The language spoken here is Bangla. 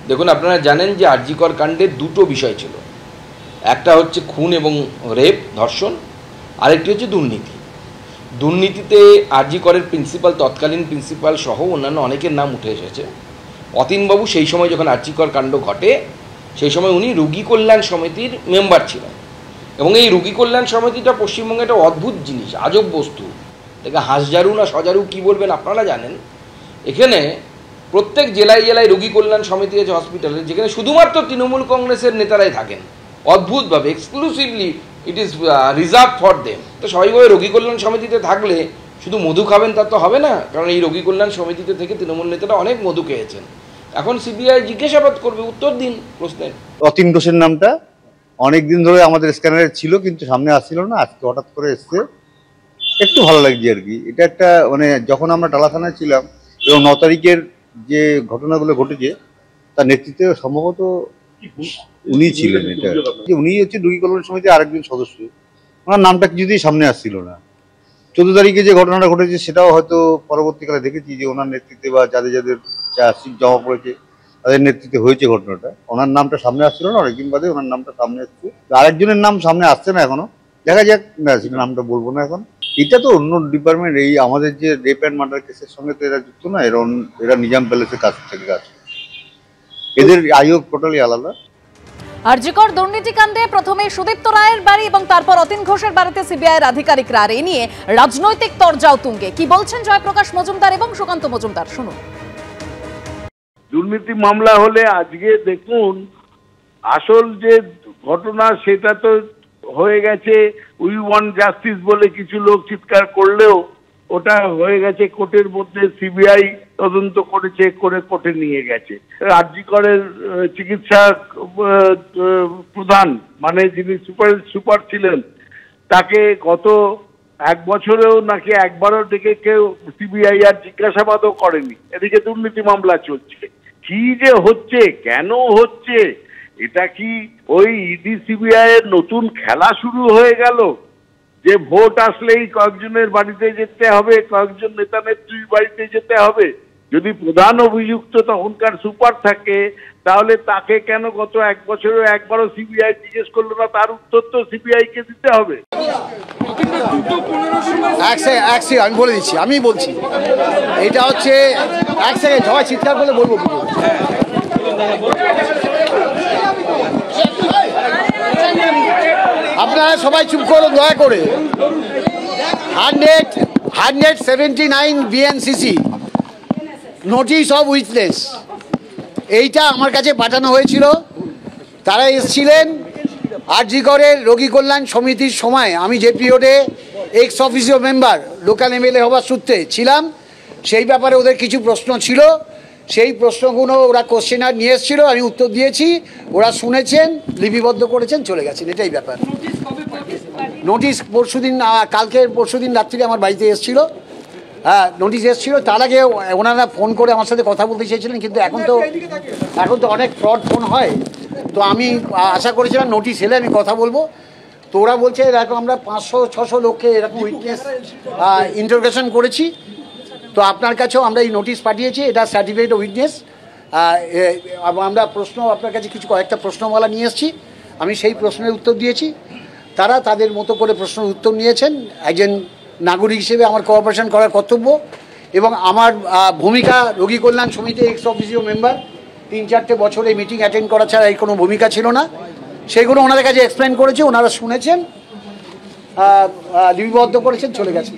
দেখুন, আপনারা জানেন যে আর জি কর কাণ্ডের দুটো বিষয় ছিল। একটা হচ্ছে খুন এবং রেপ, ধর্ষণ, আরেকটি হচ্ছে দুর্নীতি। দুর্নীতিতে আর জি করের প্রিন্সিপাল, তৎকালীন প্রিন্সিপাল সহ অন্যান্য অনেকের নাম উঠে এসেছে। অতীনবাবু সেই সময় যখন আর জি কর কাণ্ড ঘটে, সেই সময় উনি রোগী কল্যাণ সমিতির মেম্বার ছিলেন। এবং এই রোগী কল্যাণ সমিতিটা পশ্চিমবঙ্গে একটা অদ্ভুত জিনিস, আজব বস্তু। দেখে হাঁসজারু না সজারু কী বলবেন আপনারা জানেন। এখানে প্রত্যেক জেলায় জেলায় রোগী কল্যাণ সমিতি আছে হসপিটালে, যেখানে শুধুমাত্র তৃণমূল কংগ্রেসের নেতারাই থাকেন অদ্ভুতভাবে, exclusively it is reserve for them. তো স্বাভাবিকভাবে রোগী কল্যাণ সমিতিতে থাকলে শুধু মধু খাবেন তার তো হবে না, কারণ এই রোগী কল্যাণ সমিতিতে থেকে তৃণমূল নেতারা অনেক মধু খেয়েছেন। এখন সিবিআই জিজ্ঞাসাবাদ করবে, উত্তর দিন প্রশ্নের। অতীন ঘোষের নামটা অনেকদিন ধরে আমাদের স্ক্যানারে ছিল, কিন্তু সামনে আসছিল না। আজকে হঠাৎ করে এসছে, একটু ভালো লাগছে আর কি। এটা একটা মানে যখন আমরা টালা থানায় ছিলাম এবং 9 তারিখের যে ঘটনাগুলো ঘটেছে তার নেতৃত্বে সম্ভবত উনি ছিলেন। এটা উনি হচ্ছে রোগী কল্যাণ সমিতির আরেকজন সদস্য, ওনার নামটা কিছুতেই সামনে আসছিল না। 14 তারিখে যে ঘটনাটা ঘটেছে সেটাও হয়তো পরবর্তীকালে দেখেছি যে ওনার নেতৃত্বে বা যাদের যাদের সিট জমা পড়েছে তাদের নেতৃত্বে হয়েছে ঘটনাটা। ওনার নামটা সামনে আসছিল না, অনেকদিন বাদে ওনার নামটা সামনে আসছে। আরেকজনের নাম সামনে আসছে না এখনো, দেখা যাক। না, সেটা নামটা বলবো না এখন। এটা তো অন্য ডিপার্টমেন্ট। এই আমাদের যে রেপ অ্যান্ড মার্ডার কেসের সঙ্গে তো এরা যুক্ত না। এরা নিজাম প্যালেসের কাছ থেকে কাজ, এদের আয়োগ টোটালি আলাদা। আর জি কর দুর্নীতিকাণ্ডে প্রথমে সুদীপ্ত রায়ের বাড়ি এবং তারপর অতীন ঘোষের বাড়িতে সিবিআইয়ের আধিকারিকরা। আর এ নিয়ে রাজনৈতিক তরজাও তুঙ্গে। কি বলছেন জয়প্রকাশ মজুমদার এবং সুকান্ত মজুমদার, শুনুন। দুর্নীতি মামলা হলে আজকে দেখুন, আসল যে ঘটনা সেটা তো হয়ে গেছে। উই ওয়ান্ট জাস্টিস বলে কিছু লোক চিৎকার করলেও ওটা হয়ে গেছে কোর্টের মধ্যে। সিবিআই তদন্ত করেছে, করে কোর্টে নিয়ে গেছে। আর জি করের চিকিৎসা প্রধান, মানে যিনি সুপার ছিলেন, তাকে গত 1 বছরেও নাকি একবারও ডেকে কেউ সিবিআই আর জিজ্ঞাসাবাদও করেনি। এদিকে দুর্নীতি মামলা চলছে। কি যে হচ্ছে, কেন হচ্ছে, এটা কি ওই ইডি সিবিআই এর নতুন খেলা শুরু হয়ে গেল যে ভোট আসলেই কয়েকজনের বাড়িতে যেতে হবে, কয়েকজন নেতা নেত্রীর বাড়িতে যেতে হবে? যদি প্রধান অভিযুক্ত তখনকার সুপার থাকে, তাহলে তাকে কেন গত 1 বছরে একবারও সিবিআই জিজ্ঞেস করলো না? তার উত্তর তো সিবিআই কে দিতে হবে। আমি বলে দিচ্ছি, আমি বলছি এটা হচ্ছে 1 সেকেন্ড, সবাই চিৎকার করলে বলবো। আপনারা সবাই চুপ করুন দয়া করে। 179 বিএনসিসি নোটিশ অফ উইটনেস, এইটা আমার কাছে পাঠানো হয়েছিল। তারা এসেছিলেন আর জি করের রোগী কল্যাণ সমিতির সময়। আমি যে পিরিয়ডে x officio member local MLA হওয়ার সূত্রে ছিলাম, সেই ব্যাপারে ওদের কিছু প্রশ্ন ছিল। সেই প্রশ্নগুলো ওরা কোশ্চেনার নিয়ে এসেছিল, আমি উত্তর দিয়েছি। ওরা শুনেছেন, লিপিবদ্ধ করেছেন, চলে গেছেন। এটাই ব্যাপার। নোটিশ পরশুদিন রাত্রিরে আমার বাড়িতে এসেছিল। হ্যাঁ, নোটিশ এসেছিল। তার আগে ওনারা ফোন করে আমার সাথে কথা বলতে চেয়েছিলেন, কিন্তু এখন তো অনেক ফ্রড ফোন হয়। তো আমি আশা করেছিলাম নোটিশ এলে আমি কথা বলবো। তো ওরা বলছে এরকম আমরা 500-600 লোককে এরকম উইটনেস ইন্টারোগেশন করেছি। তো আপনার কাছেও আমরা এই নোটিশ পাঠিয়েছি, এটা সার্টিফিকেট অফ উইটনেস। আমরা আপনার কাছে কয়েকটা প্রশ্নমালা নিয়ে এসেছি। আমি সেই প্রশ্নের উত্তর দিয়েছি। তারা তাদের মতো করে প্রশ্নের উত্তর নিয়েছেন। একজন নাগরিক হিসেবে আমার কোঅপারেশন করার কর্তব্য এবং আমার ভূমিকা রোগী কল্যাণ সমিতি এক্স অফিসিও মেম্বার 3-4টে বছরে মিটিং অ্যাটেন্ড করা ছাড়া এই কোনো ভূমিকা ছিল না। সেইগুলো ওনাদের কাছে এক্সপ্লেন করেছি, ওনারা শুনেছেন, লিপিবদ্ধ করেছেন, চলে গেছেন।